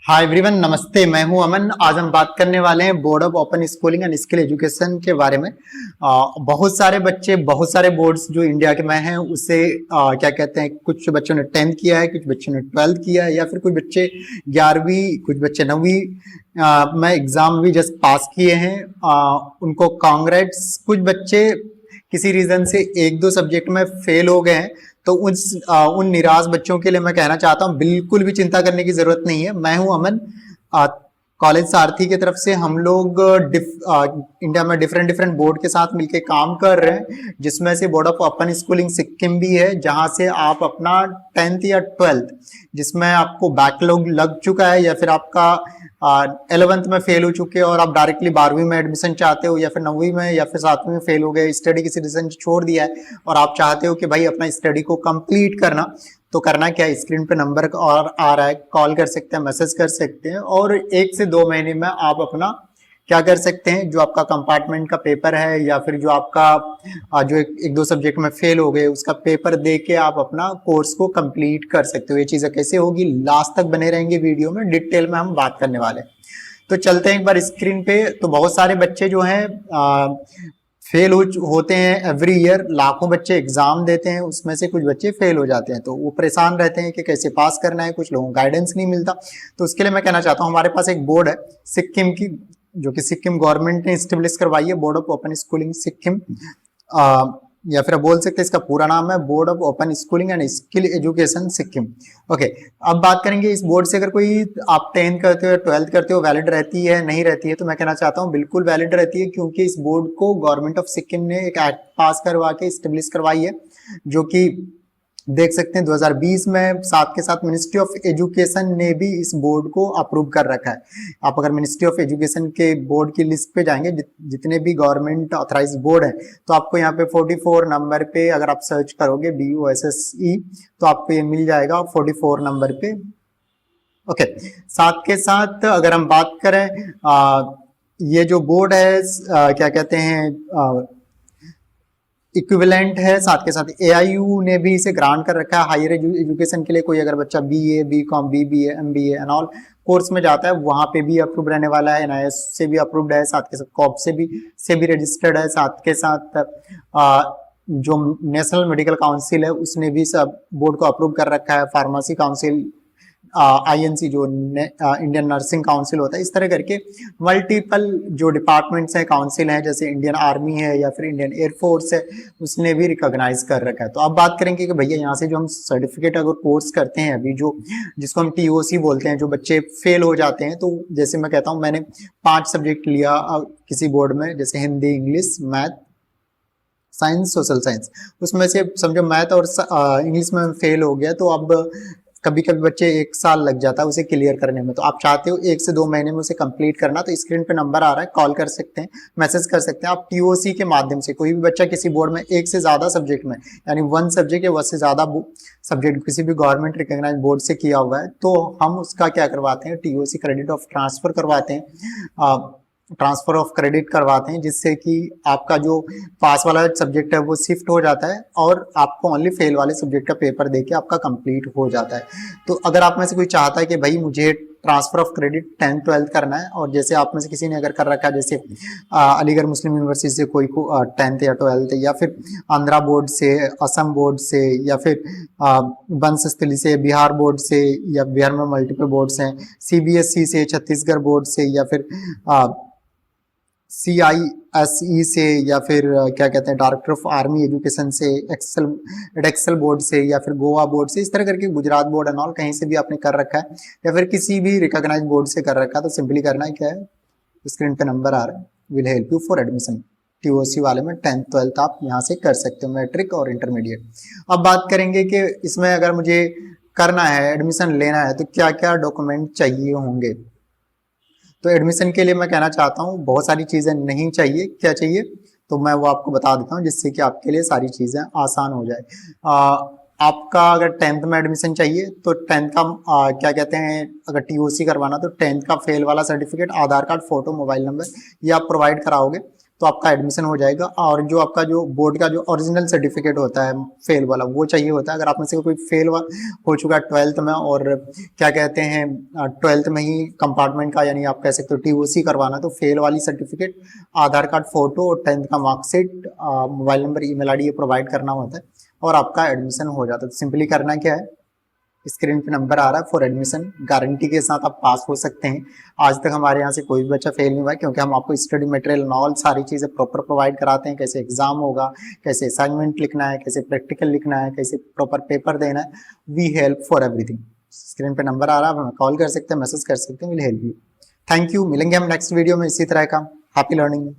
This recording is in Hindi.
हाय एवरीवन, नमस्ते। मैं हूं अमन। आज हम बात करने वाले हैं board of open schooling and skill education के बारे में। बहुत सारे बच्चे, बहुत सारे बोर्ड्स जो इंडिया के में हैं उससे क्या कहते हैं, कुछ बच्चों ने 10th किया है, कुछ बच्चों ने 12th किया है, या फिर कुछ बच्चे 11वीं, कुछ बच्चे 9वीं में एग्जाम भी जस्ट पास किए हैं। उनको कांग्रेट्स। कुछ बच्चे किसी रीजन से एक दो सब्जेक्ट में फेल हो गए हैं, तो उन निराश बच्चों के लिए मैं कहना चाहता हूं बिल्कुल भी चिंता करने की जरूरत नहीं है। मैं हूं अमन। कॉलेज सारथी की तरफ से हम लोग इंडिया में डिफरेंट डिफरेंट बोर्ड के साथ मिलकर काम कर रहे हैं, जिसमें से board of open schooling Sikkim भी है, जहां से आप अपना 10th या 12th जिसमें आपको बैकलॉग लग चुका है, या फिर आपका 11th में फेल हो चुके हो और आप डायरेक्टली 12वीं में एडमिशन चाहते हो, या फिर 9वीं में या फिर 7वीं में फेल हो गए, स्टडी किसी रीजन से छोड़ दिया है और आप चाहते हो कि भाई अपना स्टडी को कंप्लीट करना, तो करना क्या है, स्क्रीन पे नंबर और आ रहा है, कॉल कर सकते हैं, मैसेज कर सकते हैं, और 1 से 2 महीने में आप अपना क्या कर सकते हैं, जो आपका कंपार्टमेंट का पेपर है या फिर जो आपका जो एक दो सब्जेक्ट में फेल हो गए उसका पेपर दे के आप अपना कोर्स को कंप्लीट कर सकते हो। ये चीजें कैसे होगी, लास्ट तक बने रहेंगे वीडियो में, डिटेल में हम बात करने वाले हैं। तो चलते हैं एक बार स्क्रीन पे। तो बहुत सारे बच्चे जो हैं फेल होते हैं एवरी ईयर। लाखों बच्चे एग्जाम देते हैं, उसमें से कुछ बच्चे फेल हो जाते हैं, तो वो परेशान रहते हैं कि कैसे पास करना है, कुछ लोगों को गाइडेंस नहीं मिलता। तो उसके लिए मैं कहना चाहता हूँ, हमारे पास एक बोर्ड है सिक्किम की, जो कि सिक्किम गवर्नमेंट ने स्टेब्लिश करवाई है, board of open schooling Sikkim. या फिर आप बोल सकते हैं इसका पूरा नाम है board of open schooling and skill education Sikkim. Okay, अब बात करेंगे इस बोर्ड से। अगर कोई आप 10th करते हो, 12th करते हो, वैलिड रहती है नहीं रहती है, तो मैं कहना चाहता हूँ बिल्कुल वैलिड रहती है, क्योंकि इस बोर्ड को गवर्नमेंट ऑफ सिक्किम ने एक एक्ट पास करवा के स्टेब्लिश करवाई है, जो कि देख सकते हैं 2020 में। साथ के साथ मिनिस्ट्री ऑफ एजुकेशन ने भी इस बोर्ड को अप्रूव कर रखा है। आप अगर मिनिस्ट्री ऑफ एजुकेशन के बोर्ड की लिस्ट पे जाएंगे, जितने भी गवर्नमेंट ऑथराइज बोर्ड है, तो आपको यहाँ पे 44 नंबर पे अगर आप सर्च करोगे BOSSE, तो आपको ये मिल जाएगा 44 नंबर पे। ओके, साथ के साथ अगर हम बात करें, ये जो बोर्ड है क्या कहते हैं, इक्विवेलेंट है। साथ के साथ AIU ने भी इसे ग्रांट कर रखा है हायर एजुकेशन के लिए। कोई अगर बच्चा BA, BCom, BBA, MBA and all course में जाता है, वहां पे भी अप्रूव रहने वाला है। NIS से भी अप्रूव्ड है, साथ के साथ COP से भी रजिस्टर्ड है। साथ के साथ जो नेशनल मेडिकल काउंसिल है उसने भी सब बोर्ड को अप्रूव कर रखा है। फार्मेसी काउंसिल, INC जो इंडियन नर्सिंग काउंसिल होता है, इस तरह करके मल्टीपल जो डिपार्टमेंट्स हैं, काउंसिल हैं, जैसे इंडियन आर्मी है या फिर इंडियन एयरफोर्स है, उसने भी रिकॉग्नाइज कर रखा है। तो अब बात करेंगे कि भैया यहाँ से जो हम सर्टिफिकेट अगर कोर्स करते हैं अभी, जो जिसको हम TOC बोलते हैं, जो बच्चे फेल हो जाते हैं, तो जैसे मैं कहता हूँ, मैंने 5 सब्जेक्ट लिया किसी बोर्ड में, जैसे Hindi, English, math, science, social science. उसमें से समझो मैथ और इंग्लिश में फेल हो गया, तो अब कभी कभी बच्चे 1 साल लग जाता है उसे क्लियर करने में। तो आप चाहते हो 1 से 2 महीने में उसे कंप्लीट करना, तो स्क्रीन पे नंबर आ रहा है, कॉल कर सकते हैं, मैसेज कर सकते हैं। आप TOC के माध्यम से, कोई भी बच्चा किसी बोर्ड में 1 से ज्यादा सब्जेक्ट में, यानी 1 सब्जेक्ट या 1 से ज्यादा सब्जेक्ट किसी भी गवर्नमेंट रिकॉग्नाइज बोर्ड से किया हुआ है, तो हम उसका क्या करवाते हैं, TOC क्रेडिट ऑफ ट्रांसफर करवाते हैं, ट्रांसफर ऑफ क्रेडिट करवाते हैं, जिससे कि आपका जो पास वाला सब्जेक्ट है वो शिफ्ट हो जाता है और आपको ओनली फेल वाले सब्जेक्ट का पेपर देके आपका कंप्लीट हो जाता है। तो अगर आप में से कोई चाहता है कि भाई मुझे transfer of credit 10th 12th करना है, और जैसे आप में से किसी ने अगर कर रखा है, जैसे अलीगढ़ मुस्लिम यूनिवर्सिटी से कोई को 10th या 12th, या फिर आंध्रा बोर्ड से, असम बोर्ड से, या फिर वंशस्थली से, बिहार बोर्ड से, या बिहार में मल्टीपल बोर्ड्स हैं, CBSE से, छत्तीसगढ़ बोर्ड से, या फिर CISE से, या फिर क्या कहते हैं डायरेक्टर ऑफ आर्मी एजुकेशन से, एक्सेल बोर्ड से, या फिर गोवा बोर्ड से, इस तरह करके गुजरात बोर्ड एंड ऑल कहीं से भी आपने कर रखा है, या फिर किसी भी रिकॉग्नाइज बोर्ड से कर रखा है, तो सिंपली करना है क्या है, स्क्रीन पे नंबर आ रहा है, will help you for admission. TOC वाले में 10th 12th आप यहाँ से कर सकते हो, मैट्रिक और इंटरमीडिएट। अब बात करेंगे कि इसमें अगर मुझे करना है, एडमिशन लेना है, तो क्या क्या डॉक्यूमेंट चाहिए होंगे। तो एडमिशन के लिए मैं कहना चाहता हूँ बहुत सारी चीजें नहीं चाहिए। क्या चाहिए, तो मैं वो आपको बता देता हूँ, जिससे कि आपके लिए सारी चीजें आसान हो जाए। आपका अगर 10th में एडमिशन चाहिए, तो 10th का क्या कहते हैं, अगर TOC करवाना, तो 10th का फेल वाला सर्टिफिकेट, आधार कार्ड, फोटो, मोबाइल नंबर, ये आप प्रोवाइड कराओगे, तो आपका एडमिशन हो जाएगा। और जो आपका जो बोर्ड का जो ओरिजिनल सर्टिफिकेट होता है फेल वाला, वो चाहिए होता है। अगर आप में से कोई फेल हो चुका है 12th में, और क्या कहते हैं 12th में ही कंपार्टमेंट का, यानी आप कह सकते हो टीओसी करवाना, तो फेल वाली सर्टिफिकेट, आधार कार्ड फोटो और 10th का marksheet, mobile number, email ID ये प्रोवाइड करना होता है और आपका एडमिशन हो जाता है। तो सिंपली करना क्या है, स्क्रीन पे नंबर आ रहा है फॉर एडमिशन, गारंटी के साथ आप पास हो सकते हैं। आज तक हमारे यहाँ से कोई भी बच्चा फेल नहीं हुआ है, क्योंकि हम आपको स्टडी मटेरियल नॉल सारी चीज़ें प्रॉपर प्रोवाइड कराते हैं। कैसे एग्जाम होगा, कैसे असाइनमेंट लिखना है, कैसे प्रैक्टिकल लिखना है, कैसे प्रॉपर पेपर देना है, we help for everything. Screen पे नंबर आ रहा है, आप हमें कॉल कर सकते हैं, मैसेज कर सकते हैं, will help you. Thank you. मिलेंगे हम नेक्स्ट वीडियो में इसी तरह का। Happy learning.